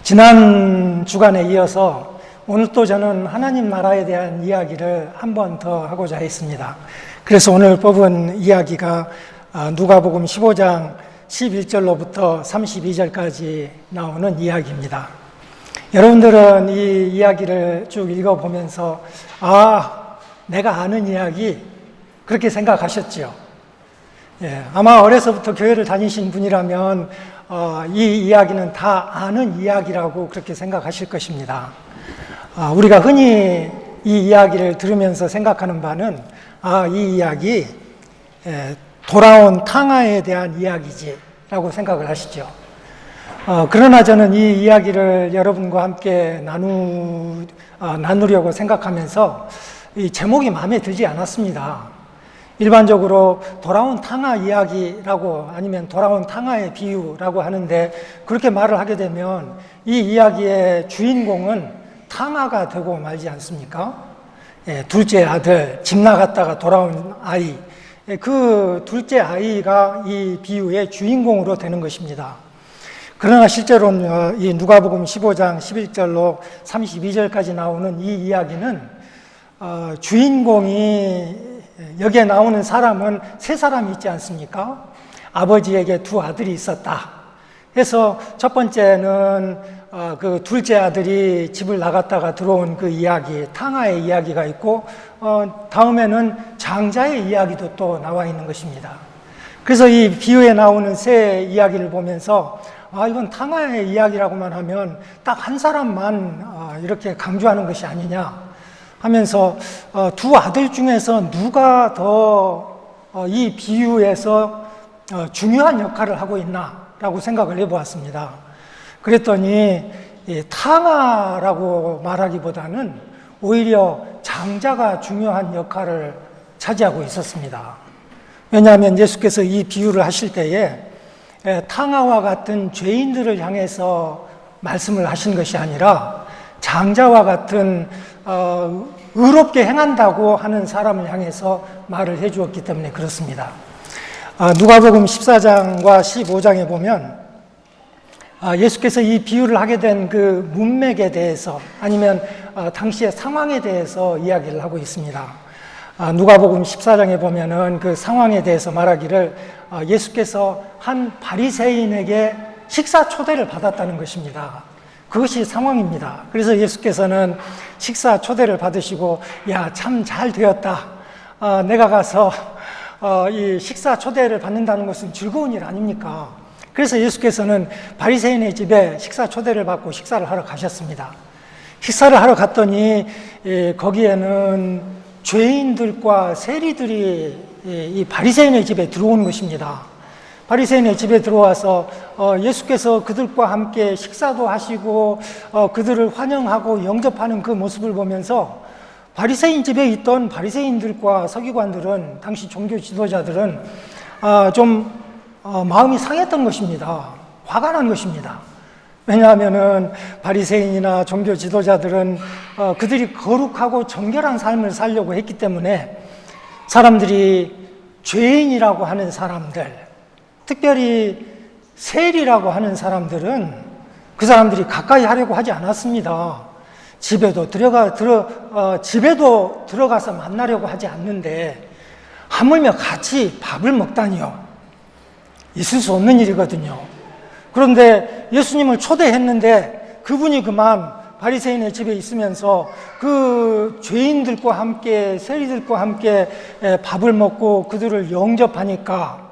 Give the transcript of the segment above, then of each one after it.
지난 주간에 이어서 오늘 또 저는 하나님 나라에 대한 이야기를 한 번 더 하고자 했습니다. 그래서 오늘 뽑은 이야기가 누가복음 15장 11절로부터 32절까지 나오는 이야기입니다. 여러분들은 이 이야기를 쭉 읽어보면서 내가 아는 이야기 그렇게 생각하셨죠? 아마 어려서부터 교회를 다니신 분이라면 이 이야기는 다 아는 이야기라고 그렇게 생각하실 것입니다. 우리가 흔히 이 이야기를 들으면서 생각하는 바는 이 이야기 돌아온 탕아에 대한 이야기지 라고 생각을 하시죠. 그러나 저는 이 이야기를 여러분과 함께 나누려고 생각하면서 이 제목이 마음에 들지 않았습니다. 일반적으로 돌아온 탕아 이야기라고 아니면 돌아온 탕아의 비유라고 하는데, 그렇게 말을 하게 되면 이 이야기의 주인공은 탕아가 되고 말지 않습니까? 둘째 아들, 집 나갔다가 돌아온 아이, 그 둘째 아이가 이 비유의 주인공으로 되는 것입니다. 그러나 실제로는 이 누가복음 15장 11절로 32절까지 나오는 이 이야기는 주인공이 여기에 나오는 사람은 세 사람이 있지 않습니까? 아버지에게 두 아들이 있었다. 그래서 첫 번째는 그 둘째 아들이 집을 나갔다가 들어온 그 이야기, 탕아의 이야기가 있고, 다음에는 장자의 이야기도 또 나와 있는 것입니다. 그래서 이 비유에 나오는 세 이야기를 보면서 이건 탕아의 이야기라고만 하면 딱 한 사람만 이렇게 강조하는 것이 아니냐 하면서 두 아들 중에서 누가 더 이 비유에서 중요한 역할을 하고 있나라고 생각을 해보았습니다. 그랬더니 탕아라고 말하기보다는 오히려 장자가 중요한 역할을 차지하고 있었습니다. 왜냐하면 예수께서 이 비유를 하실 때에 탕아와 같은 죄인들을 향해서 말씀을 하신 것이 아니라 장자와 같은 의롭게 행한다고 하는 사람을 향해서 말을 해주었기 때문에 그렇습니다. 누가복음 14장과 15장에 보면 예수께서 이 비유를 하게 된 그 문맥에 대해서 아니면 당시의 상황에 대해서 이야기를 하고 있습니다. 누가복음 14장에 보면은 그 상황에 대해서 말하기를 예수께서 한 바리새인에게 식사 초대를 받았다는 것입니다. 그것이 상황입니다. 그래서 예수께서는 식사 초대를 받으시고 참 잘 되었다. 내가 가서 이 식사 초대를 받는다는 것은 즐거운 일 아닙니까? 그래서 예수께서는 바리새인의 집에 식사 초대를 받고 식사를 하러 가셨습니다. 식사를 하러 갔더니 거기에는 죄인들과 세리들이 이 바리새인의 집에 들어오는 것입니다. 바리새인의 집에 들어와서 예수께서 그들과 함께 식사도 하시고 그들을 환영하고 영접하는 그 모습을 보면서 바리새인 집에 있던 바리새인들과 서기관들은, 당시 종교 지도자들은 좀 마음이 상했던 것입니다. 화가 난 것입니다. 왜냐하면은 바리새인이나 종교 지도자들은 그들이 거룩하고 정결한 삶을 살려고 했기 때문에 사람들이 죄인이라고 하는 사람들, 특별히 세리라고 하는 사람들은 그 사람들이 가까이 하려고 하지 않았습니다. 집에도 들어가서 만나려고 하지 않는데 하물며 같이 밥을 먹다니요. 있을 수 없는 일이거든요. 그런데 예수님을 초대했는데 그분이 그만 바리새인의 집에 있으면서 그 죄인들과 함께, 세리들과 함께 밥을 먹고 그들을 영접하니까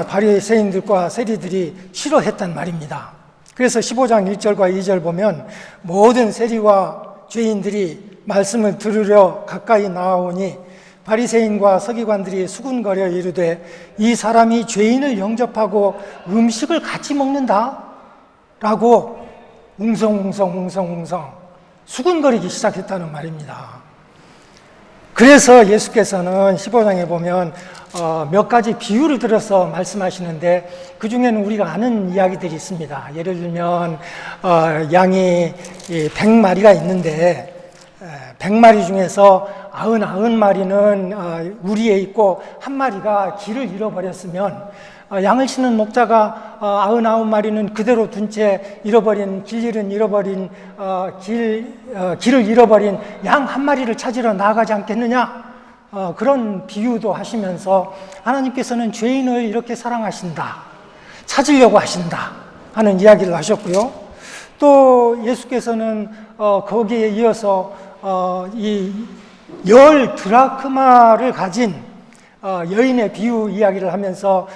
바리새인들과 세리들이 싫어했단 말입니다. 그래서 15장 1절과 2절 보면 모든 세리와 죄인들이 말씀을 들으려 가까이 나아오니 바리새인과 서기관들이 수군거려 이르되 이 사람이 죄인을 영접하고 음식을 같이 먹는다? 라고 웅성웅성 수군거리기 시작했다는 말입니다. 그래서 예수께서는 15장에 보면 몇 가지 비유를 들어서 말씀하시는데 그 중에는 우리가 아는 이야기들이 있습니다. 예를 들면 양이 100마리가 있는데 100마리 중에서 99마리는 우리에 있고 한 마리가 길을 잃어버렸으면 양을 치는 목자가 99마리는 그대로 둔 채 잃어버린 길을 잃어버린 양 한 마리를 찾으러 나아가지 않겠느냐? 그런 비유도 하시면서 하나님께서는 죄인을 이렇게 사랑하신다, 찾으려고 하신다 하는 이야기를 하셨고요. 또 예수께서는 거기에 이어서 이 10드라크마를 가진 여인의 비유 이야기를 하면서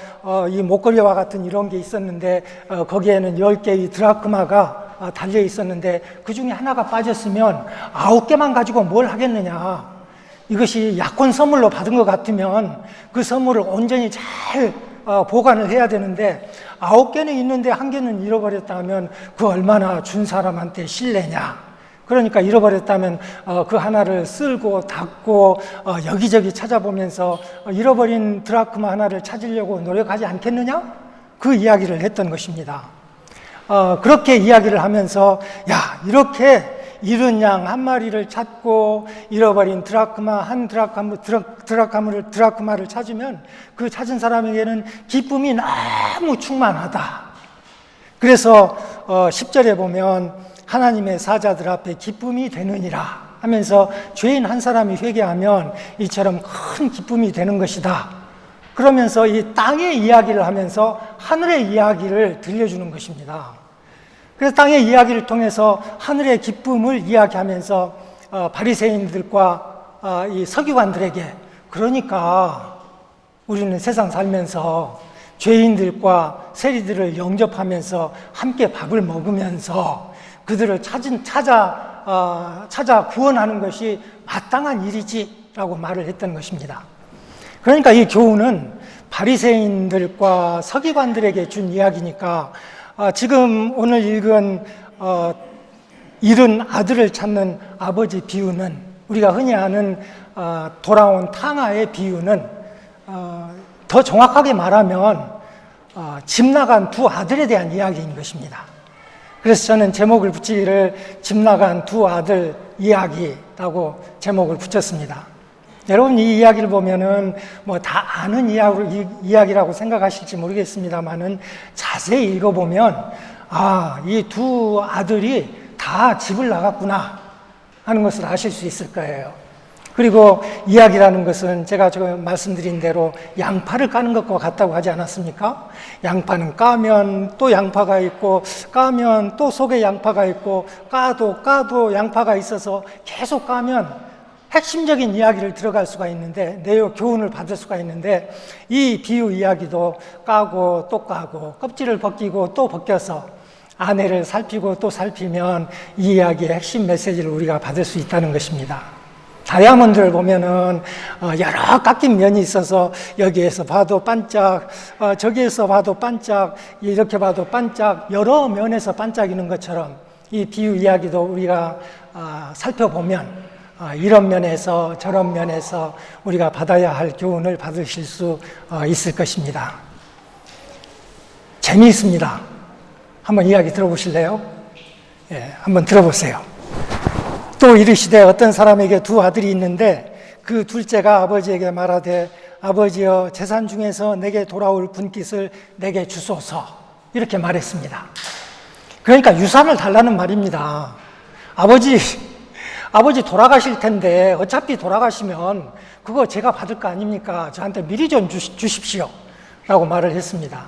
이 목걸이와 같은 이런 게 있었는데 거기에는 10개의 드라크마가 달려 있었는데 그 중에 하나가 빠졌으면 9개만 가지고 뭘 하겠느냐. 이것이 약혼 선물로 받은 것 같으면 그 선물을 온전히 잘 보관을 해야 되는데 9개는 있는데 1개는 잃어버렸다 하면 그 얼마나 준 사람한테 실례냐. 그러니까 잃어버렸다면 그 하나를 쓸고 닦고 여기저기 찾아보면서 잃어버린 드라크마 하나를 찾으려고 노력하지 않겠느냐? 그 이야기를 했던 것입니다. 그렇게 이야기를 하면서 이렇게 잃은 양 한 마리를 찾고 잃어버린 드라크마를 찾으면 그 찾은 사람에게는 기쁨이 너무 충만하다. 그래서 10절에 보면 하나님의 사자들 앞에 기쁨이 되느니라 하면서 죄인 한 사람이 회개하면 이처럼 큰 기쁨이 되는 것이다. 그러면서 이 땅의 이야기를 하면서 하늘의 이야기를 들려주는 것입니다. 그래서 땅의 이야기를 통해서 하늘의 기쁨을 이야기하면서 바리새인들과 이 서기관들에게, 그러니까 우리는 세상 살면서 죄인들과 세리들을 영접하면서 함께 밥을 먹으면서 그들을 찾아 구원하는 것이 마땅한 일이지라고 말을 했던 것입니다. 그러니까 이 교훈은 바리새인들과 서기관들에게 준 이야기니까 지금 오늘 읽은 잃은 아들을 찾는 아버지 비유는, 우리가 흔히 아는 돌아온 탕아의 비유는 더 정확하게 말하면 집 나간 두 아들에 대한 이야기인 것입니다. 그래서 저는 제목을 붙이기를 집 나간 두 아들 이야기라고 제목을 붙였습니다. 여러분, 이 이야기를 보면은 뭐 다 아는 이야기라고 생각하실지 모르겠습니다만은 자세히 읽어보면 이 두 아들이 다 집을 나갔구나 하는 것을 아실 수 있을 거예요. 그리고 이야기라는 것은 제가 지금 말씀드린 대로 양파를 까는 것과 같다고 하지 않았습니까? 양파는 까면 또 양파가 있고, 까면 또 속에 양파가 있고, 까도 양파가 있어서 계속 까면 핵심적인 이야기를 들어갈 수가 있는데, 교훈을 받을 수가 있는데, 이 비유 이야기도 까고 또 까고 껍질을 벗기고 또 벗겨서 아내를 살피고 또 살피면 이 이야기의 핵심 메시지를 우리가 받을 수 있다는 것입니다. 다이아몬드를 보면은 여러 깎인 면이 있어서 여기에서 봐도 반짝, 저기에서 봐도 반짝, 이렇게 봐도 반짝, 여러 면에서 반짝이는 것처럼 이 비유 이야기도 우리가 살펴보면 이런 면에서 저런 면에서 우리가 받아야 할 교훈을 받으실 수 있을 것입니다. 재미있습니다. 한번 이야기 들어보실래요? 한번 들어보세요. 또 이르시되 어떤 사람에게 두 아들이 있는데 그 둘째가 아버지에게 말하되 아버지여 재산 중에서 내게 돌아올 분깃을 내게 주소서, 이렇게 말했습니다. 그러니까 유산을 달라는 말입니다. 아버지 돌아가실 텐데 어차피 돌아가시면 그거 제가 받을 거 아닙니까? 저한테 미리 좀 주십시오 라고 말을 했습니다.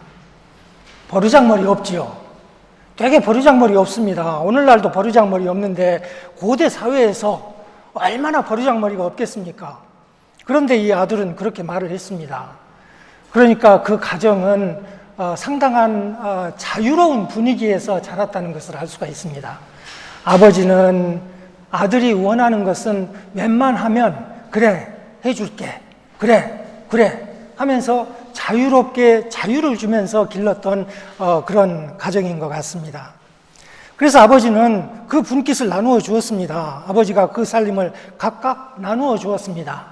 버르장머리 없지요. 되게 버르장머리 없습니다. 오늘날도 버르장머리 없는데 고대 사회에서 얼마나 버르장머리가 없겠습니까? 그런데 이 아들은 그렇게 말을 했습니다. 그러니까 그 가정은 상당한 자유로운 분위기에서 자랐다는 것을 알 수가 있습니다. 아버지는 아들이 원하는 것은 웬만하면 그래 해줄게, 그래 하면서 자유롭게 자유를 주면서 길렀던 그런 가정인 것 같습니다. 그래서 아버지는 그 분깃을 나누어 주었습니다. 아버지가 그 살림을 각각 나누어 주었습니다.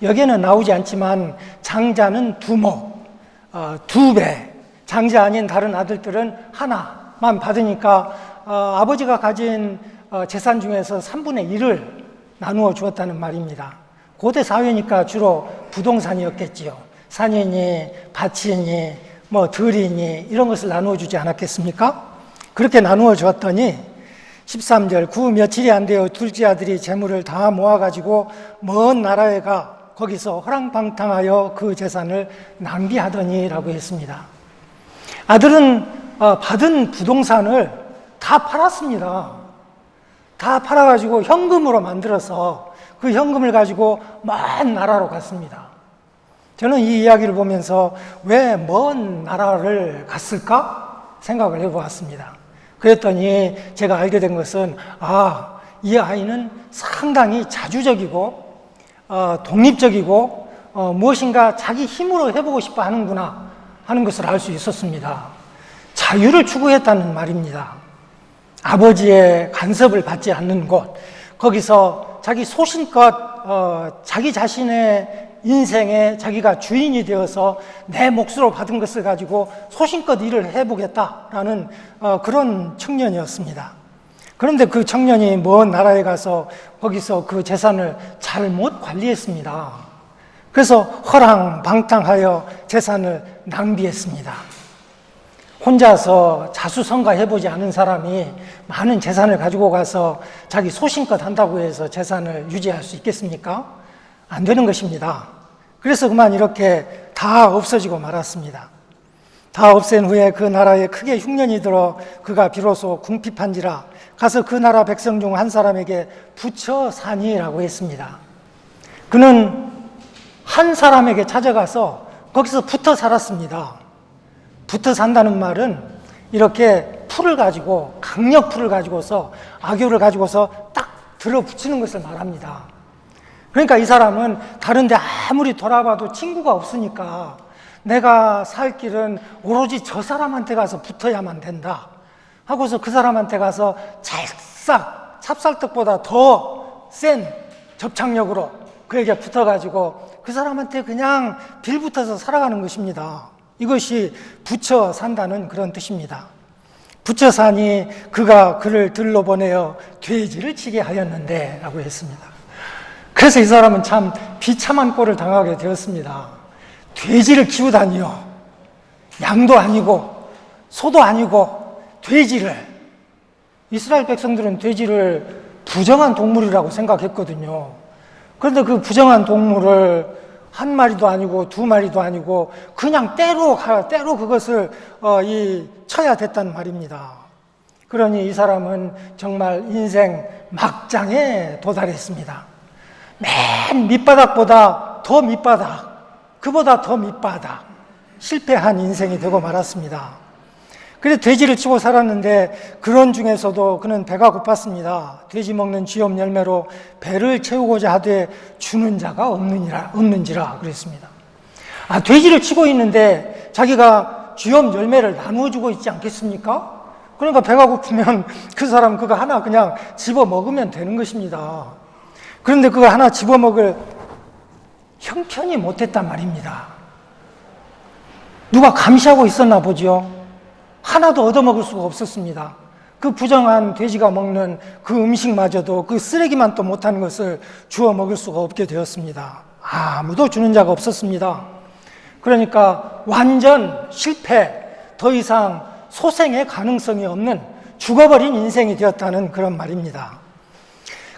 여기에는 나오지 않지만 장자는 2목, 2배, 장자 아닌 다른 아들들은 하나만 받으니까 아버지가 가진 재산 중에서 3분의 1을 나누어 주었다는 말입니다. 고대 사회니까 주로 부동산이었겠지요. 산이니 밭이니 뭐 들이니 이런 것을 나누어 주지 않았겠습니까? 그렇게 나누어 주었더니 13절 구 며칠이 안 되어 둘째 아들이 재물을 다 모아가지고 먼 나라에 가 거기서 허랑방탕하여 그 재산을 낭비하더니라고 했습니다. 아들은 받은 부동산을 다 팔았습니다. 다 팔아가지고 현금으로 만들어서 그 현금을 가지고 먼 나라로 갔습니다. 저는 이 이야기를 보면서 왜 먼 나라를 갔을까 생각을 해보았습니다. 그랬더니 제가 알게 된 것은 이 아이는 상당히 자주적이고 독립적이고 무엇인가 자기 힘으로 해보고 싶어 하는구나 하는 것을 알 수 있었습니다. 자유를 추구했다는 말입니다. 아버지의 간섭을 받지 않는 곳, 거기서 자기 소신껏 자기 자신의 인생에 자기가 주인이 되어서 내 몫으로 받은 것을 가지고 소신껏 일을 해보겠다라는 그런 청년이었습니다. 그런데 그 청년이 먼 나라에 가서 거기서 그 재산을 잘못 관리했습니다. 그래서 허랑방탕하여 재산을 낭비했습니다. 혼자서 자수성가해보지 않은 사람이 많은 재산을 가지고 가서 자기 소신껏 한다고 해서 재산을 유지할 수 있겠습니까? 안 되는 것입니다. 그래서 그만 이렇게 다 없어지고 말았습니다. 다 없앤 후에 그 나라에 크게 흉년이 들어 그가 비로소 궁핍한지라 가서 그 나라 백성 중 한 사람에게 붙여 사니라고 했습니다. 그는 한 사람에게 찾아가서 거기서 붙어 살았습니다. 붙어 산다는 말은 이렇게 풀을 가지고 강력 풀을 가지고서 악교를 가지고서 딱 들어붙이는 것을 말합니다. 그러니까 이 사람은 다른 데 아무리 돌아봐도 친구가 없으니까 내가 살 길은 오로지 저 사람한테 가서 붙어야만 된다 하고서 그 사람한테 가서 찰싹 찹쌀떡보다 더 센 접착력으로 그에게 붙어가지고 그 사람한테 그냥 빌붙어서 살아가는 것입니다. 이것이 붙여 산다는 그런 뜻입니다. 붙여 사니 그가 그를 들러 보내어 돼지를 치게 하였는데 라고 했습니다. 그래서 이 사람은 참 비참한 꼴을 당하게 되었습니다. 돼지를 키우다니요. 양도 아니고 소도 아니고 돼지를. 이스라엘 백성들은 돼지를 부정한 동물이라고 생각했거든요. 그런데 그 부정한 동물을 한 마리도 아니고 두 마리도 아니고 그냥 때로 그것을 쳐야 됐단 말입니다. 그러니 이 사람은 정말 인생 막장에 도달했습니다. 맨 밑바닥보다 더 밑바닥, 그보다 더 밑바닥, 실패한 인생이 되고 말았습니다. 그래서 돼지를 치고 살았는데 그런 중에서도 그는 배가 고팠습니다. 돼지 먹는 쥐염 열매로 배를 채우고자 하되 주는 자가 없는지라 그랬습니다. 돼지를 치고 있는데 자기가 쥐염 열매를 나누어 주고 있지 않겠습니까? 그러니까 배가 고프면 그 사람 그거 하나 그냥 집어 먹으면 되는 것입니다. 그런데 그거 하나 집어 먹을 형편이 못했단 말입니다. 누가 감시하고 있었나 보죠. 하나도 얻어먹을 수가 없었습니다. 그 부정한 돼지가 먹는 그 음식마저도 그 쓰레기만 또 못하는 것을 주워 먹을 수가 없게 되었습니다. 아무도 주는 자가 없었습니다. 그러니까 완전 실패, 더 이상 소생의 가능성이 없는 죽어버린 인생이 되었다는 그런 말입니다.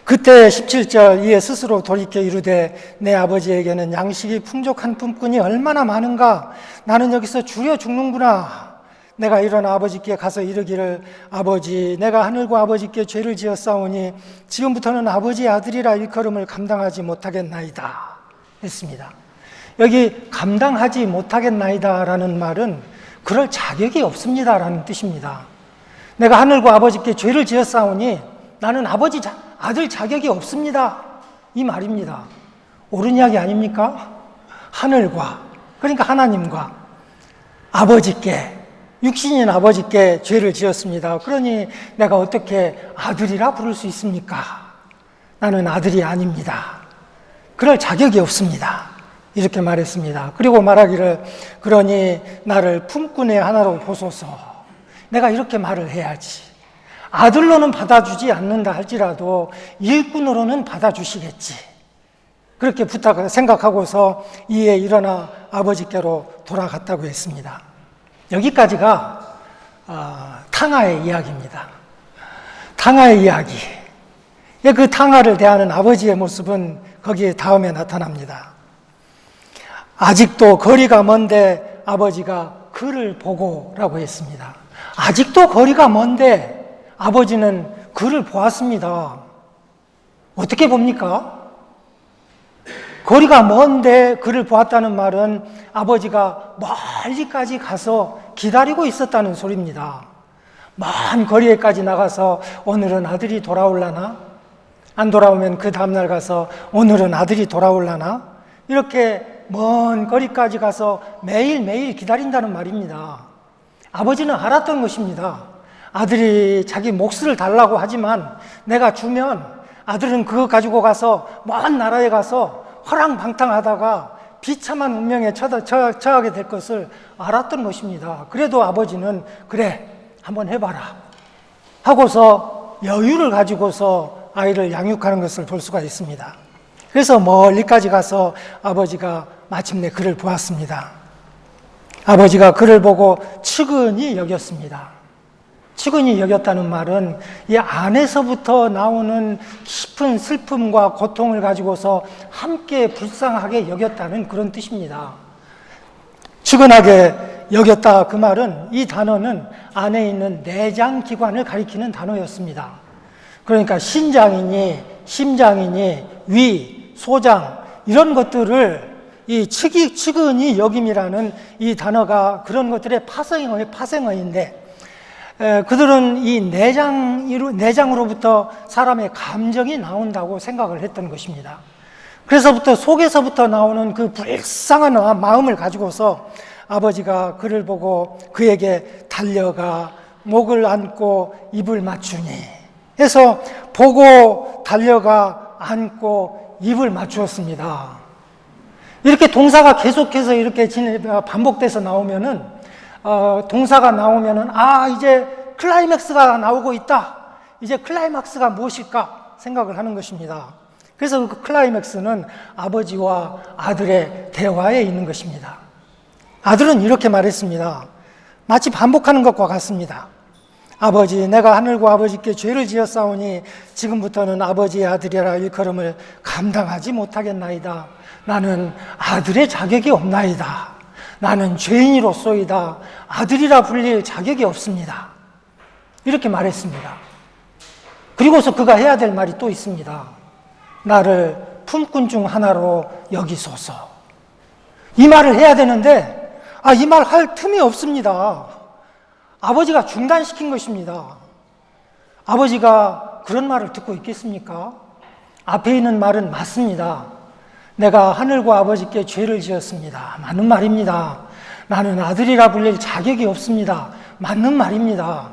그때 17절 이에 스스로 돌이켜 이르되 내 아버지에게는 양식이 풍족한 품꾼이 얼마나 많은가. 나는 여기서 줄여 죽는구나. 내가 일어나 아버지께 가서 이르기를 아버지 내가 하늘과 아버지께 죄를 지었사오니 지금부터는 아버지의 아들이라 일컬음을 감당하지 못하겠나이다 했습니다. 여기 감당하지 못하겠나이다 라는 말은 그럴 자격이 없습니다 라는 뜻입니다. 내가 하늘과 아버지께 죄를 지었사오니 나는 아들 자격이 없습니다 이 말입니다. 옳은 이야기 아닙니까? 하늘과, 그러니까 하나님과 아버지께, 육신인 아버지께 죄를 지었습니다. 그러니 내가 어떻게 아들이라 부를 수 있습니까? 나는 아들이 아닙니다. 그럴 자격이 없습니다. 이렇게 말했습니다. 그리고 말하기를 그러니 나를 품꾼의 하나로 보소서. 내가 이렇게 말을 해야지. 아들로는 받아주지 않는다 할지라도 일꾼으로는 받아주시겠지. 그렇게 생각하고서 이에 일어나 아버지께로 돌아갔다고 했습니다. 여기까지가 탕아의 이야기입니다. 탕아의 이야기. 그 탕아를 대하는 아버지의 모습은 거기에 다음에 나타납니다. 아직도 거리가 먼데 아버지가 그를 보고라고 했습니다. 아직도 거리가 먼데 아버지는 그를 보았습니다. 어떻게 봅니까? 거리가 먼데 그를 보았다는 말은 아버지가 멀리까지 가서 기다리고 있었다는 소리입니다. 먼 거리에까지 나가서 오늘은 아들이 돌아올라나? 안 돌아오면 그 다음날 가서 오늘은 아들이 돌아올라나? 이렇게 먼 거리까지 가서 매일매일 기다린다는 말입니다. 아버지는 알았던 것입니다. 아들이 자기 몫을 달라고 하지만 내가 주면 아들은 그거 가지고 가서 먼 나라에 가서 허랑방탕하다가 비참한 운명에 처하게 될 것을 알았던 것입니다. 그래도 아버지는 그래 한번 해봐라 하고서 여유를 가지고서 아이를 양육하는 것을 볼 수가 있습니다. 그래서 멀리까지 가서 아버지가 마침내 그를 보았습니다. 아버지가 그를 보고 측은히 여겼습니다. 측은히 여겼다는 말은 이 안에서부터 나오는 깊은 슬픔과 고통을 가지고서 함께 불쌍하게 여겼다는 그런 뜻입니다. 측은하게 여겼다 그 말은 이 단어는 안에 있는 내장기관을 가리키는 단어였습니다. 그러니까 신장이니 심장이니 위, 소장 이런 것들을 이 측은히 여김이라는 이 단어가 그런 것들의 파생어인데 그들은 이 내장으로부터 사람의 감정이 나온다고 생각을 했던 것입니다. 그래서부터 속에서부터 나오는 그 불쌍한 마음을 가지고서 아버지가 그를 보고 그에게 달려가 목을 안고 입을 맞추니 해서 보고 달려가 안고 입을 맞추었습니다. 이렇게 동사가 계속해서 이렇게 반복돼서 나오면은 동사가 나오면은 이제 클라이맥스가 나오고 있다. 이제 클라이막스가 무엇일까 생각을 하는 것입니다. 그래서 그 클라이맥스는 아버지와 아들의 대화에 있는 것입니다. 아들은 이렇게 말했습니다. 마치 반복하는 것과 같습니다. 아버지, 내가 하늘과 아버지께 죄를 지었사오니 지금부터는 아버지의 아들이라 일컬음을 감당하지 못하겠나이다. 나는 아들의 자격이 없나이다. 나는 죄인이로소이다. 아들이라 불릴 자격이 없습니다. 이렇게 말했습니다. 그리고서 그가 해야 될 말이 또 있습니다. 나를 품꾼 중 하나로 여기소서. 이 말을 해야 되는데 이 말 할 틈이 없습니다. 아버지가 중단시킨 것입니다. 아버지가 그런 말을 듣고 있겠습니까? 앞에 있는 말은 맞습니다. 내가 하늘과 아버지께 죄를 지었습니다. 맞는 말입니다. 나는 아들이라 불릴 자격이 없습니다. 맞는 말입니다.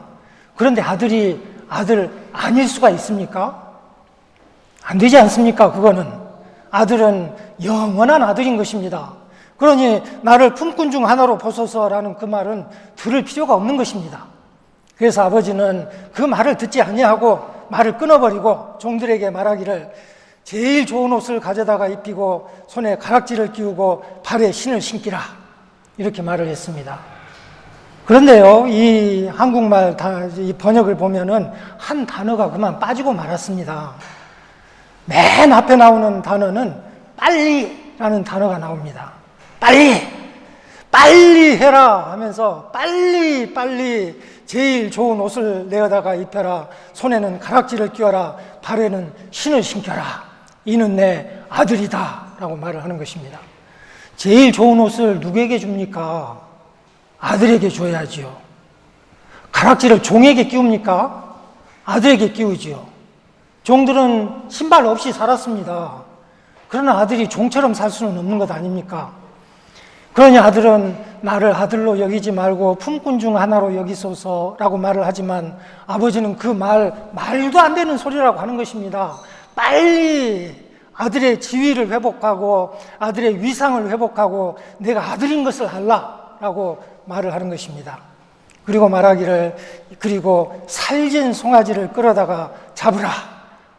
그런데 아들 아닐 수가 있습니까? 안 되지 않습니까? 그거는. 아들은 영원한 아들인 것입니다. 그러니 나를 품꾼 중 하나로 보소서라는 그 말은 들을 필요가 없는 것입니다. 그래서 아버지는 그 말을 듣지 아니하고 말을 끊어버리고 종들에게 말하기를 제일 좋은 옷을 가져다가 입히고 손에 가락지를 끼우고 발에 신을 신기라 이렇게 말을 했습니다. 그런데요, 이 한국말 이 번역을 보면은 한 단어가 그만 빠지고 말았습니다. 맨 앞에 나오는 단어는 빨리라는 단어가 나옵니다. 빨리 해라 하면서 빨리 제일 좋은 옷을 내어다가 입혀라. 손에는 가락지를 끼워라. 발에는 신을 신겨라. 이는 내 아들이다 라고 말을 하는 것입니다. 제일 좋은 옷을 누구에게 줍니까? 아들에게 줘야지요. 가락지를 종에게 끼웁니까? 아들에게 끼우지요. 종들은 신발 없이 살았습니다. 그러나 아들이 종처럼 살 수는 없는 것 아닙니까? 그러니 아들은 나를 아들로 여기지 말고 품꾼 중 하나로 여기소서라고 말을 하지만 아버지는 그 말도 안 되는 소리라고 하는 것입니다. 빨리 아들의 지위를 회복하고 아들의 위상을 회복하고 내가 아들인 것을 알라라고 말을 하는 것입니다. 그리고 말하기를 그리고 살진 송아지를 끌어다가 잡으라.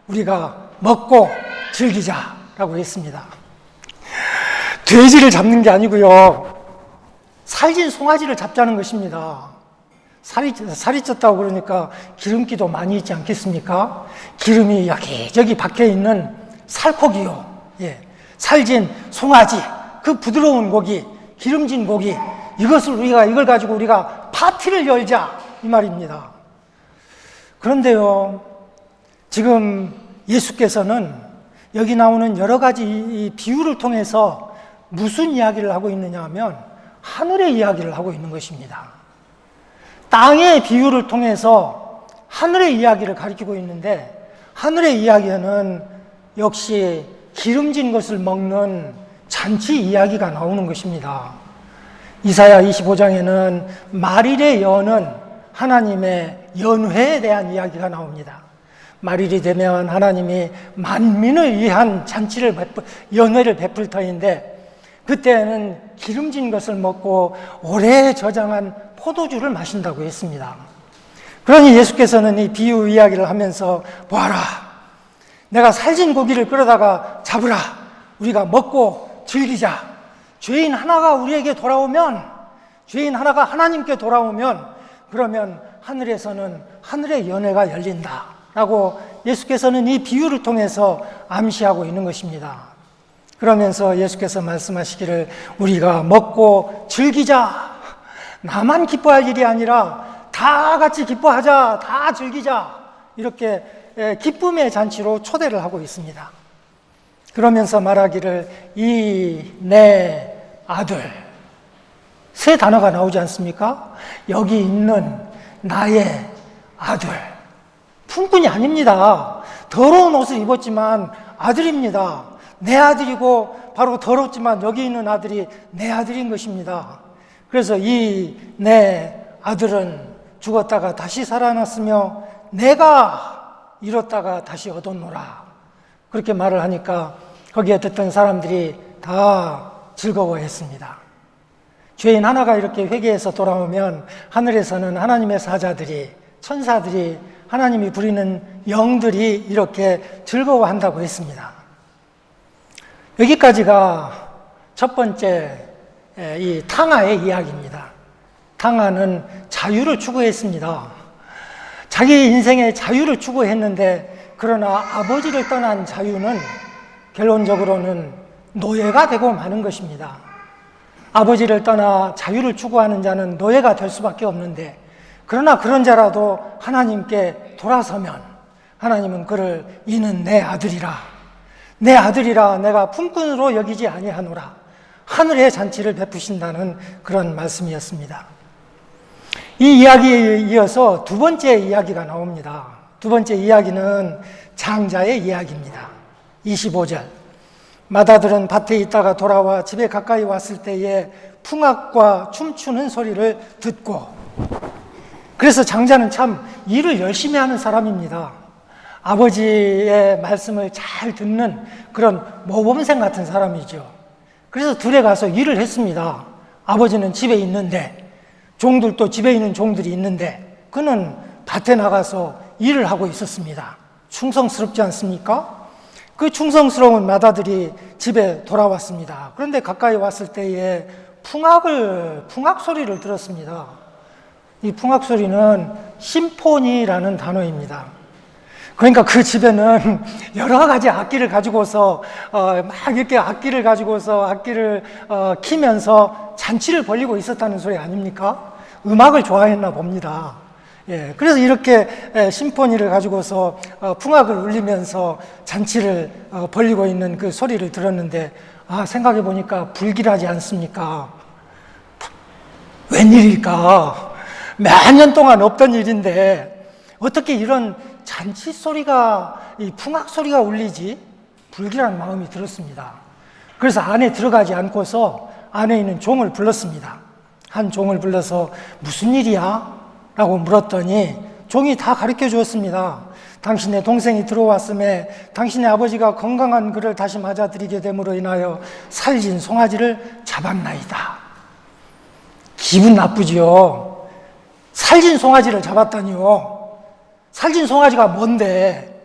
우리가 먹고 즐기자라고 했습니다. 돼지를 잡는 게 아니고요. 살진 송아지를 잡자는 것입니다. 살이 쪘다고 그러니까 기름기도 많이 있지 않겠습니까? 기름이 여기저기 박혀있는 살코기요. 예. 살진 송아지, 그 부드러운 고기, 기름진 고기, 이걸 가지고 우리가 파티를 열자, 이 말입니다. 그런데요, 지금 예수께서는 여기 나오는 여러 가지 이 비유를 통해서 무슨 이야기를 하고 있느냐 하면 하늘의 이야기를 하고 있는 것입니다. 땅의 비유를 통해서 하늘의 이야기를 가리키고 있는데, 하늘의 이야기는 역시 기름진 것을 먹는 잔치 이야기가 나오는 것입니다. 이사야 25장에는 말일에 여는 하나님의 연회에 대한 이야기가 나옵니다. 말일이 되면 하나님이 만민을 위한 연회를 베풀 터인데, 그때는 기름진 것을 먹고 오래 저장한 포도주를 마신다고 했습니다. 그러니 예수께서는 이 비유 이야기를 하면서, 보아라, 내가 살진 고기를 끌어다가 잡으라, 우리가 먹고 즐기자. 죄인 하나가 우리에게 돌아오면, 죄인 하나가 하나님께 돌아오면, 그러면 하늘에서는 하늘의 연회가 열린다 라고 예수께서는 이 비유를 통해서 암시하고 있는 것입니다. 그러면서 예수께서 말씀하시기를, 우리가 먹고 즐기자, 나만 기뻐할 일이 아니라 다 같이 기뻐하자, 다 즐기자, 이렇게 기쁨의 잔치로 초대를 하고 있습니다. 그러면서 말하기를, 이 내 아들, 세 단어가 나오지 않습니까? 여기 있는 나의 아들, 품꾼이 아닙니다. 더러운 옷을 입었지만 아들입니다. 내 아들이고 바로 더럽지만 여기 있는 아들이 내 아들인 것입니다. 그래서 이 내 아들은 죽었다가 다시 살아났으며 내가 잃었다가 다시 얻었노라, 그렇게 말을 하니까 거기에 듣던 사람들이 다 즐거워했습니다. 죄인 하나가 이렇게 회개해서 돌아오면 하늘에서는 하나님의 사자들이, 천사들이, 하나님이 부리는 영들이 이렇게 즐거워한다고 했습니다. 여기까지가 첫 번째 이 탕아의 이야기입니다. 탕아는 자유를 추구했습니다. 자기 인생의 자유를 추구했는데, 그러나 아버지를 떠난 자유는 결론적으로는 노예가 되고 마는 것입니다. 아버지를 떠나 자유를 추구하는 자는 노예가 될 수밖에 없는데, 그러나 그런 자라도 하나님께 돌아서면 하나님은 그를, 이는 내 아들이라, 내 아들이라 내가 품꾼으로 여기지 아니하노라, 하늘의 잔치를 베푸신다는 그런 말씀이었습니다. 이 이야기에 이어서 두 번째 이야기가 나옵니다. 두 번째 이야기는 장자의 이야기입니다. 25절, 맏아들은 밭에 있다가 돌아와 집에 가까이 왔을 때에 풍악과 춤추는 소리를 듣고, 그래서 장자는 참 일을 열심히 하는 사람입니다. 아버지의 말씀을 잘 듣는 그런 모범생 같은 사람이죠. 그래서 들에 가서 일을 했습니다. 아버지는 집에 있는데, 종들도 집에 있는 종들이 있는데, 그는 밭에 나가서 일을 하고 있었습니다. 충성스럽지 않습니까? 그 충성스러운 맏아들이 집에 돌아왔습니다. 그런데 가까이 왔을 때에 풍악 소리를 들었습니다. 이 풍악 소리는 심포니라는 단어입니다. 그러니까 그 집에는 여러 가지 악기를 가지고서 막 이렇게 악기를 키면서 잔치를 벌이고 있었다는 소리 아닙니까? 음악을 좋아했나 봅니다. 예, 그래서 이렇게 심포니를 가지고서 풍악을 울리면서 잔치를 벌이고 있는 그 소리를 들었는데, 생각해 보니까 불길하지 않습니까? 웬일일까? 몇 년 동안 없던 일인데 어떻게 이런 잔치 소리가, 이 풍악 소리가 울리지? 불길한 마음이 들었습니다. 그래서 안에 들어가지 않고서 안에 있는 종을 불렀습니다. 한 종을 불러서 무슨 일이야? 라고 물었더니 종이 다 가르쳐 주었습니다. 당신의 동생이 들어왔음에 당신의 아버지가 건강한 그를 다시 맞아들이게 됨으로 인하여 살진 송아지를 잡았나이다. 기분 나쁘지요? 살진 송아지를 잡았다니요. 살진 송아지가 뭔데?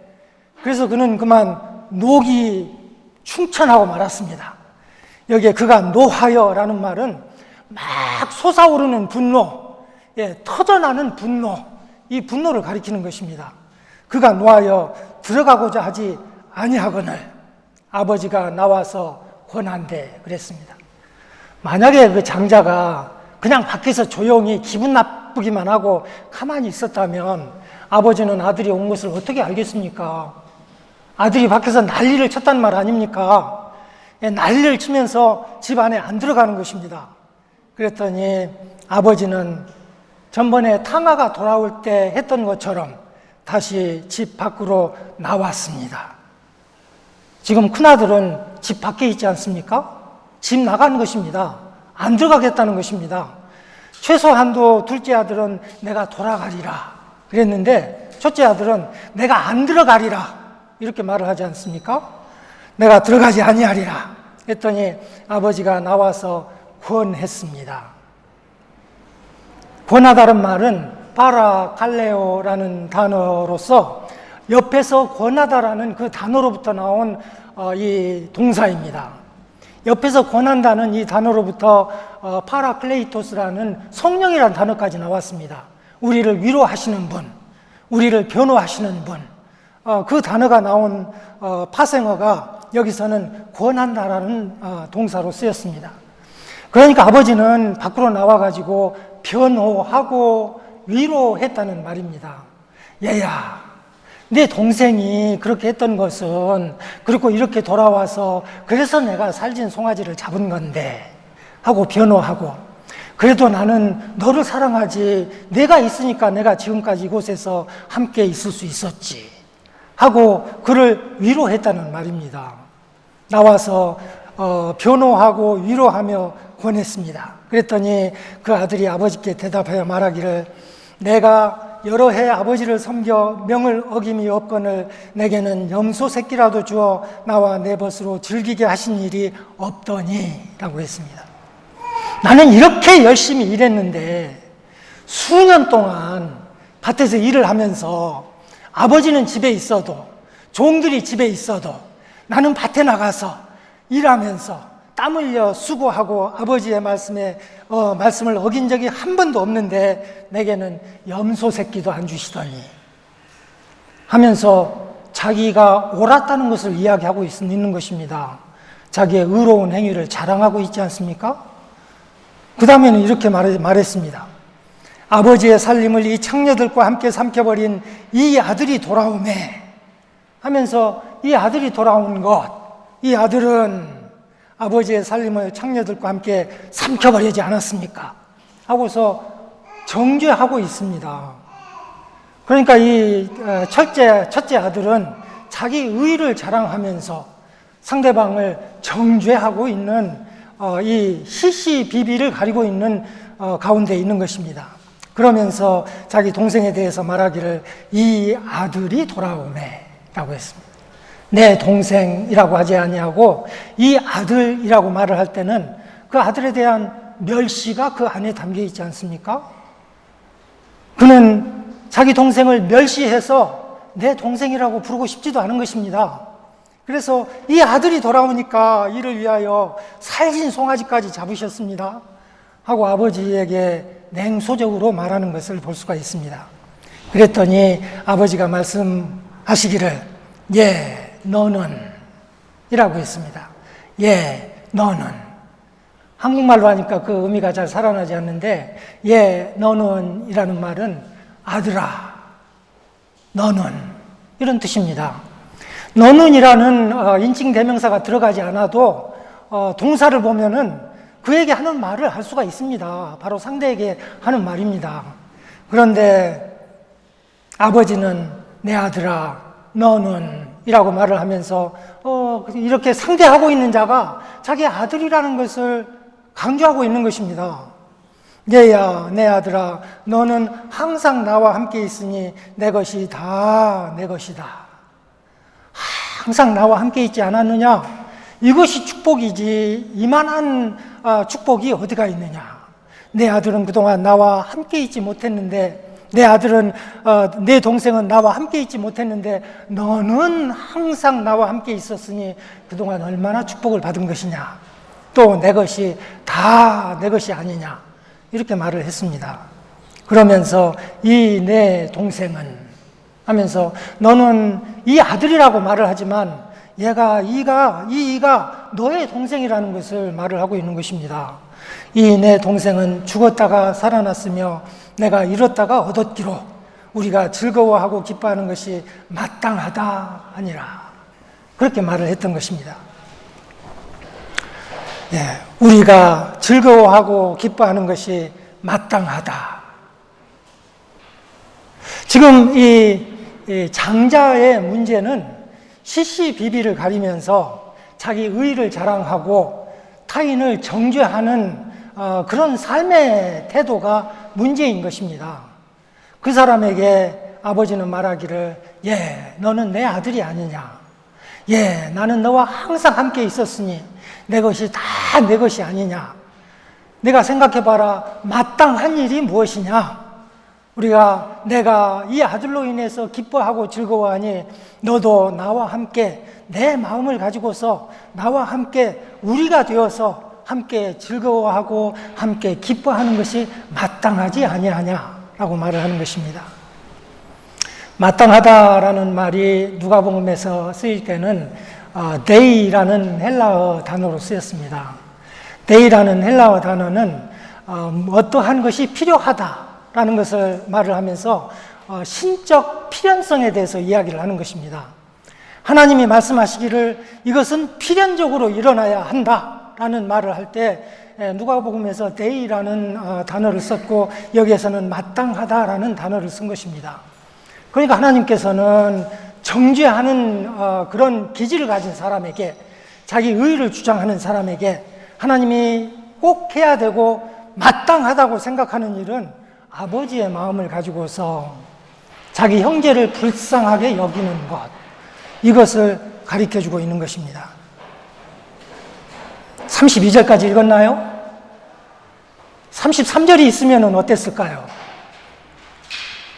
그래서 그는 그만 녹이 충천하고 말았습니다. 여기에 그가 노하여라는 말은 막 솟아오르는 분노, 터져나는 분노, 이 분노를 가리키는 것입니다. 그가 노하여 들어가고자 하지 아니하거늘 아버지가 나와서 권한대 그랬습니다. 만약에 그 장자가 그냥 밖에서 조용히 기분 나쁘기만 하고 가만히 있었다면 아버지는 아들이 온 것을 어떻게 알겠습니까? 아들이 밖에서 난리를 쳤단 말 아닙니까? 난리를 치면서 집 안에 안 들어가는 것입니다. 그랬더니 아버지는 전번에 탕아가 돌아올 때 했던 것처럼 다시 집 밖으로 나왔습니다. 지금 큰아들은 집 밖에 있지 않습니까? 집 나가는 것입니다. 안 들어가겠다는 것입니다. 최소한도 둘째 아들은 내가 돌아가리라 그랬는데 첫째 아들은 내가 안 들어가리라 이렇게 말을 하지 않습니까? 내가 들어가지 아니하리라 했더니 아버지가 나와서 권했습니다. 권하다는 말은 파라칼레오라는 단어로서 옆에서 권하다라는 그 단어로부터 나온 이 동사입니다. 옆에서 권한다는 이 단어로부터 파라클레이토스라는 성령이라는 단어까지 나왔습니다. 우리를 위로하시는 분, 우리를 변호하시는 분, 그 단어가 나온 파생어가 여기서는 권한다라는 동사로 쓰였습니다. 그러니까 아버지는 밖으로 나와가지고 변호하고 위로했다는 말입니다. 얘야, 내 동생이 그렇게 했던 것은 그리고 이렇게 돌아와서 그래서 내가 살진 송아지를 잡은 건데 하고 변호하고, 그래도 나는 너를 사랑하지, 내가 있으니까 내가 지금까지 이곳에서 함께 있을 수 있었지 하고 그를 위로했다는 말입니다. 나와서 변호하고 위로하며 권했습니다. 그랬더니 그 아들이 아버지께 대답하여 말하기를, 내가 여러 해 아버지를 섬겨 명을 어김이 없거늘 내게는 염소 새끼라도 주어 나와 내 벗으로 즐기게 하신 일이 없더니 라고 했습니다. 나는 이렇게 열심히 일했는데 수년 동안 밭에서 일을 하면서 아버지는 집에 있어도 종들이 집에 있어도 나는 밭에 나가서 일하면서 땀 흘려 수고하고 아버지의 말씀을 어긴 적이 한 번도 없는데 내게는 염소 새끼도 안 주시더니 하면서 자기가 옳았다는 것을 이야기하고 있는 것입니다. 자기의 의로운 행위를 자랑하고 있지 않습니까? 그 다음에는 이렇게 말했습니다. 아버지의 살림을 이 창녀들과 함께 삼켜버린 이 아들이 돌아오매 하면서 이 아들이 돌아온 것, 이 아들은 아버지의 살림을 창녀들과 함께 삼켜버리지 않았습니까? 하고서 정죄하고 있습니다. 그러니까 이 첫째 아들은 자기 의를 자랑하면서 상대방을 정죄하고 있는 이 시시비비를 가리고 있는 가운데 있는 것입니다. 그러면서 자기 동생에 대해서 말하기를 이 아들이 돌아오네 라고 했습니다. 내 동생이라고 하지 아니하고 이 아들이라고 말을 할 때는 그 아들에 대한 멸시가 그 안에 담겨 있지 않습니까? 그는 자기 동생을 멸시해서 내 동생이라고 부르고 싶지도 않은 것입니다. 그래서 이 아들이 돌아오니까 이를 위하여 살진 송아지까지 잡으셨습니다 하고 아버지에게 냉소적으로 말하는 것을 볼 수가 있습니다. 그랬더니 아버지가 말씀하시기를 너는 이라고 했습니다. 너는. 한국말로 하니까 그 의미가 잘 살아나지 않는데 너는 이라는 말은 아들아, 너는 이런 뜻입니다. 너는 이라는 인칭 대명사가 들어가지 않아도 동사를 보면은 그에게 하는 말을 할 수가 있습니다. 바로 상대에게 하는 말입니다. 그런데 아버지는 내 아들아, 너는 이라고 말을 하면서 이렇게 상대하고 있는 자가 자기 아들이라는 것을 강조하고 있는 것입니다. 얘야, 내 아들아, 너는 항상 나와 함께 있으니 내 것이 다 내 것이다. 항상 나와 함께 있지 않았느냐? 이것이 축복이지 이만한 축복이 어디가 있느냐? 내 아들은 그동안 나와 함께 있지 못했는데, 내 동생은 나와 함께 있지 못했는데 너는 항상 나와 함께 있었으니 그동안 얼마나 축복을 받은 것이냐. 또 내 것이 다 내 것이 아니냐 이렇게 말을 했습니다. 그러면서 이 내 동생은 하면서 너는 이 아들이라고 말을 하지만 이가 너의 동생이라는 것을 말을 하고 있는 것입니다. 이 내 동생은 죽었다가 살아났으며 내가 잃었다가 얻었기로 우리가 즐거워하고 기뻐하는 것이 마땅하다 하니라. 그렇게 말을 했던 것입니다. 우리가 즐거워하고 기뻐하는 것이 마땅하다. 지금 이 장자의 문제는 시시비비를 가리면서 자기 의의를 자랑하고 타인을 정죄하는 그런 삶의 태도가 문제인 것입니다. 그 사람에게 아버지는 말하기를 너는 내 아들이 아니냐. 나는 너와 항상 함께 있었으니 내 것이 다 내 것이 아니냐. 내가 생각해봐라. 마땅한 일이 무엇이냐. 내가 이 아들로 인해서 기뻐하고 즐거워하니 너도 나와 함께 내 마음을 가지고서 나와 함께 우리가 되어서 함께 즐거워하고 함께 기뻐하는 것이 마땅하지 아니하냐라고 말을 하는 것입니다. 마땅하다라는 말이 누가복음에서 쓰일 때는 데이라는 헬라어 단어로 쓰였습니다. 데이라는 헬라어 단어는 어떠한 것이 필요하다라는 것을 말을 하면서 신적 필연성에 대해서 이야기를 하는 것입니다. 하나님이 말씀하시기를 이것은 필연적으로 일어나야 한다라는 말을 할 때 누가복음에서 데이라는 단어를 썼고 여기에서는 마땅하다라는 단어를 쓴 것입니다. 그러니까 하나님께서는 정죄하는 그런 기질을 가진 사람에게 자기 의의를 주장하는 사람에게 하나님이 꼭 해야 되고 마땅하다고 생각하는 일은 아버지의 마음을 가지고서 자기 형제를 불쌍하게 여기는 것, 이것을 가르쳐주고 있는 것입니다. 32절까지 읽었나요? 33절이 있으면 어땠을까요?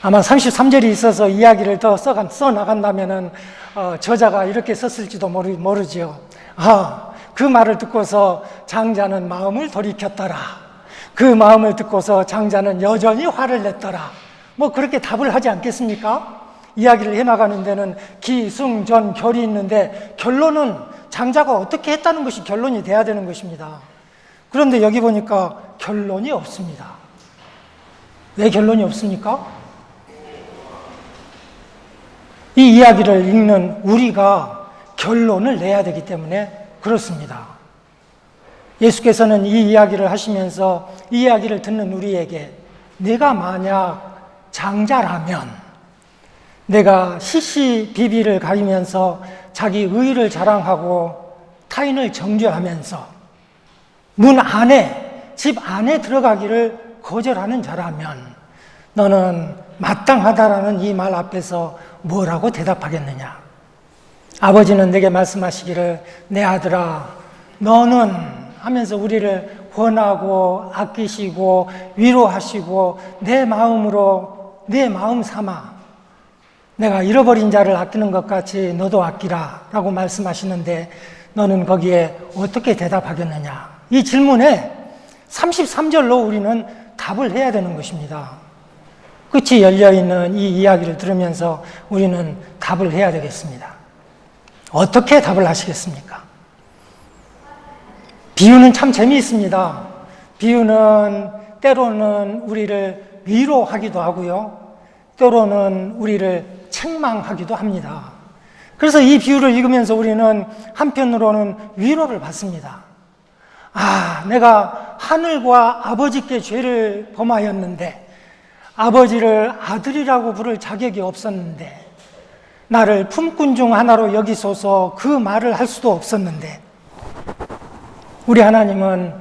아마 33절이 있어서 이야기를 더 써나간다면 저자가 이렇게 썼을지도 모르지요. 그 말을 듣고서 장자는 마음을 돌이켰더라. 그 마음을 듣고서 장자는 여전히 화를 냈더라. 그렇게 답을 하지 않겠습니까? 이야기를 해나가는 데는 기승전 결이 있는데 결론은 장자가 어떻게 했다는 것이 결론이 돼야 되는 것입니다. 그런데 여기 보니까 결론이 없습니다. 왜 결론이 없습니까? 이 이야기를 읽는 우리가 결론을 내야 되기 때문에 그렇습니다. 예수께서는 이 이야기를 하시면서 이 이야기를 듣는 우리에게 내가 만약 장자라면 내가 시시비비를 가리면서 자기 의의를 자랑하고 타인을 정죄하면서 문 안에, 집 안에 들어가기를 거절하는 자라면 너는 마땅하다라는 이 말 앞에서 뭐라고 대답하겠느냐? 아버지는 내게 말씀하시기를 내 아들아 너는 하면서 우리를 권하고 아끼시고 위로하시고 내 마음 삼아 내가 잃어버린 자를 아끼는 것 같이 너도 아끼라 라고 말씀하시는데 너는 거기에 어떻게 대답하겠느냐? 이 질문에 33절로 우리는 답을 해야 되는 것입니다. 끝이 열려있는 이 이야기를 들으면서 우리는 답을 해야 되겠습니다. 어떻게 답을 하시겠습니까? 비유는 참 재미있습니다. 비유는 때로는 우리를 위로하기도 하고요. 때로는 우리를 책망하기도 합니다. 그래서 이 비유를 읽으면서 우리는 한편으로는 위로를 받습니다. 내가 하늘과 아버지께 죄를 범하였는데 아버지를 아들이라고 부를 자격이 없었는데 나를 품꾼 중 하나로 여기소서 그 말을 할 수도 없었는데 우리 하나님은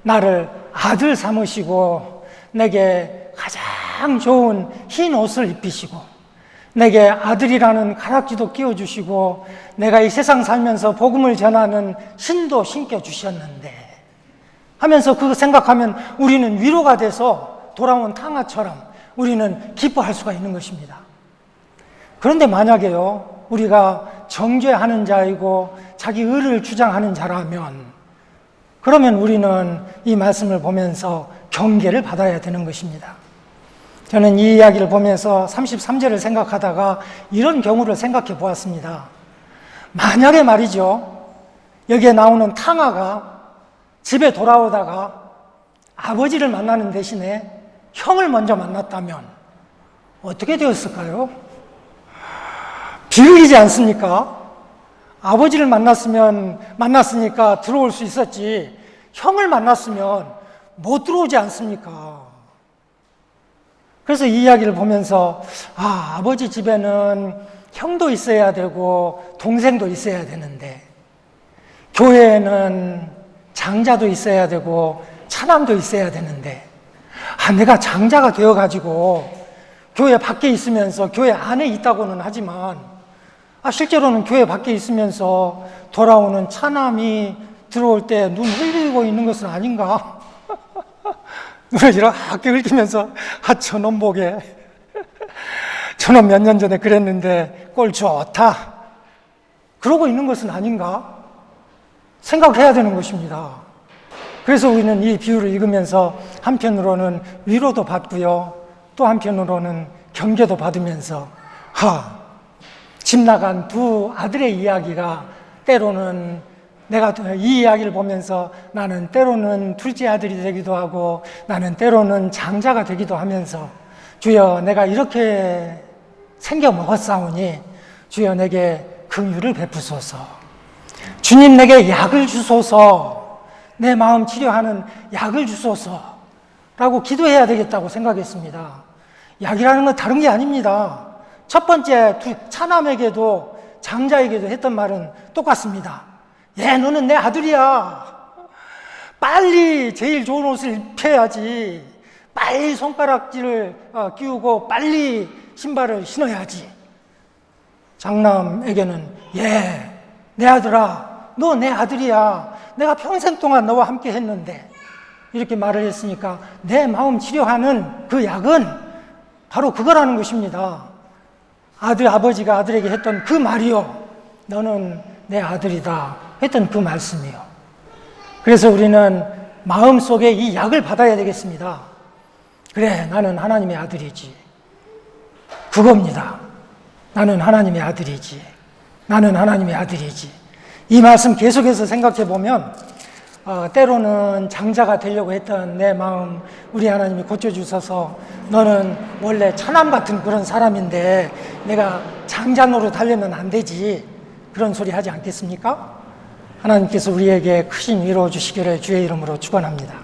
나를 아들 삼으시고 내게 가장 좋은 흰 옷을 입히시고 내게 아들이라는 가락지도 끼워주시고 내가 이 세상 살면서 복음을 전하는 신도 신겨주셨는데 하면서 그거 생각하면 우리는 위로가 돼서 돌아온 탕아처럼 우리는 기뻐할 수가 있는 것입니다. 그런데 만약에요, 우리가 정죄하는 자이고 자기 의를 주장하는 자라면 그러면 우리는 이 말씀을 보면서 경계를 받아야 되는 것입니다. 저는 이 이야기를 보면서 33절을 생각하다가 이런 경우를 생각해 보았습니다. 만약에 말이죠, 여기에 나오는 탕아가 집에 돌아오다가 아버지를 만나는 대신에 형을 먼저 만났다면 어떻게 되었을까요? 비극이지 않습니까? 아버지를 만났으니까 들어올 수 있었지, 형을 만났으면 못 들어오지 않습니까? 그래서 이 이야기를 보면서 아버지 집에는 형도 있어야 되고 동생도 있어야 되는데, 교회에는 장자도 있어야 되고 차남도 있어야 되는데, 내가 장자가 되어가지고 교회 밖에 있으면서 교회 안에 있다고는 하지만 실제로는 교회 밖에 있으면서 돌아오는 차남이 들어올 때 눈 흘리고 있는 것은 아닌가? 눈을 이렇게 흘리면서 저놈 보게, 저놈 몇 년 전에 그랬는데 꼴 좋다, 그러고 있는 것은 아닌가? 생각해야 되는 것입니다. 그래서 우리는 이 비유를 읽으면서 한편으로는 위로도 받고요, 또 한편으로는 경계도 받으면서 집 나간 두 아들의 이야기가 때로는, 내가 이 이야기를 보면서 나는 때로는 둘째 아들이 되기도 하고 나는 때로는 장자가 되기도 하면서, 주여 내가 이렇게 생겨 먹었사오니 주여 내게 긍휼을 베푸소서, 주님 내게 약을 주소서, 내 마음 치료하는 약을 주소서 라고 기도해야 되겠다고 생각했습니다. 약이라는 건 다른 게 아닙니다. 첫 번째 차남에게도 장자에게도 했던 말은 똑같습니다. 너는 내 아들이야. 빨리 제일 좋은 옷을 입혀야지. 빨리 손가락질을 끼우고 빨리 신발을 신어야지. 장남에게는 내 아들아, 너 내 아들이야. 내가 평생 동안 너와 함께 했는데, 이렇게 말을 했으니까 내 마음 치료하는 그 약은 바로 그거라는 것입니다. 아버지가 아들에게 했던 그 말이요, 너는 내 아들이다 했던 그 말씀이요. 그래서 우리는 마음속에 이 약을 받아야 되겠습니다. 그래, 나는 하나님의 아들이지. 그겁니다. 나는 하나님의 아들이지. 나는 하나님의 아들이지. 이 말씀 계속해서 생각해 보면 때로는 장자가 되려고 했던 내 마음 우리 하나님이 고쳐주셔서, 너는 원래 차남 같은 그런 사람인데 내가 장자 노릇 하려면 안 되지, 그런 소리 하지 않겠습니까? 하나님께서 우리에게 크신 위로 주시기를 주의 이름으로 축원합니다.